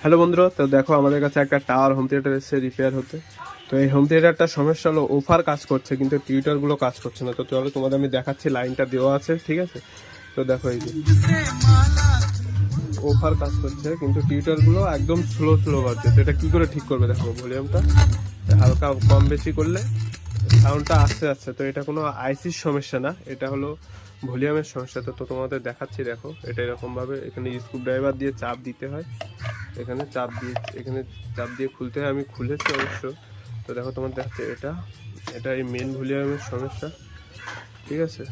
Hello বন্ধুরা, তো দেখো আমাদের কাছে একটা টাওয়ার হোম থিয়েটার এসেছে রিপেয়ার হতে। তো এই হোম থিয়েটারটার সমস্যা হলো ওফার কাজ করছে কিন্তু টিউটারগুলো কাজ করছে না। তো চলো তোমাদের আমি দেখাচ্ছি, লাইনটা দেওয়া আছে, ঠিক আছে? তো দেখো এই যে ওফার কাজ করছে কিন্তু টিউটারগুলো একদম স্লো স্লো বাজছে। তো এটা কী করে ঠিক করবে? দেখো ভলিউমটা হালকা কম বেশি করলে সাউন্ডটা আসতে আসছে। তো এটা কোনো আইসির সমস্যা না, এটা হলো ভলিউমের সমস্যা। তো তোমাদের দেখাচ্ছি, দেখো এটা এরকমভাবে এখানে স্ক্রু ড্রাইভার দিয়ে চাপ দিতে হয়, এখানে চাপ দিয়ে খুলতে হয়। আমি খুলেছি অবশ্য। তো দেখো তোমার দেখাচ্ছে এটা এই মেন ভলিউমের সমস্যা, ঠিক আছে?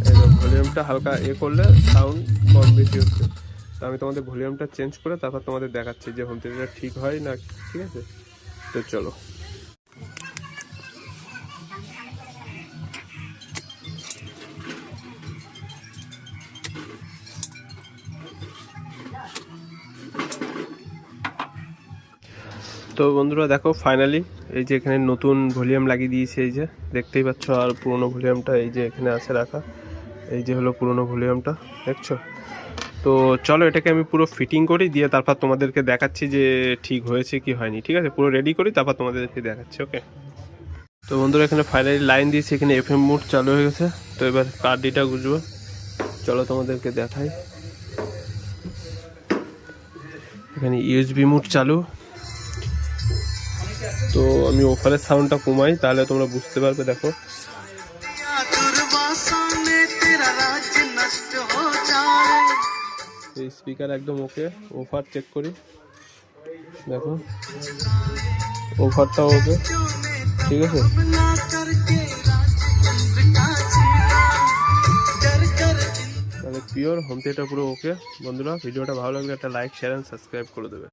এই ভলিউমটা হালকা করলে সাউন্ড কম বেশি হচ্ছে। তো আমি তোমাদের ভলিউমটা চেঞ্জ করে তারপর তোমাদের দেখাচ্ছি যে হোম থিয়েটারটা ঠিক হয় না, ঠিক আছে? তো চলো। তো বন্ধুরা দেখো ফাইনালি এই যে এখানে নতুন ভলিউম লাগিয়ে দিয়েছে, এই যে দেখতেই পাচ্ছ। আর পুরোনো ভলিউমটা এই যে এখানে আছে রাখা, এই যে হলো পুরোনো ভলিউমটা, দেখছো? তো চলো এটাকে আমি পুরো ফিটিং করি, দিয়ে তারপর তোমাদেরকে দেখাচ্ছি যে ঠিক হয়েছে কি হয়নি, ঠিক আছে? পুরো রেডি করি তারপর তোমাদেরকে দেখাচ্ছি, ওকে? তো বন্ধুরা এখানে ফাইনালি লাইন দিয়েছি, এখানে এফএম মোড চালু হয়ে গেছে। তো এবার কার্ডিটা গুজবো, চলো তোমাদেরকে দেখাই। এখানে ইউএসবি মোড চালু। তো আমি ওফারের সাউন্ডটা কমাই, তাহলে তোমরা বুঝতে পারবে। দেখো এই স্পিকার একদম ওকে। ওফার চেক করি, দেখো ওফারটাও ওকে, ঠিক আছে? তাহলে পিওর হোম থিয়েটার পুরো ওকে। বন্ধুরা ভিডিওটা ভালো লাগলে একটা লাইক, শেয়ার এন্ড সাবস্ক্রাইব করে দেবে।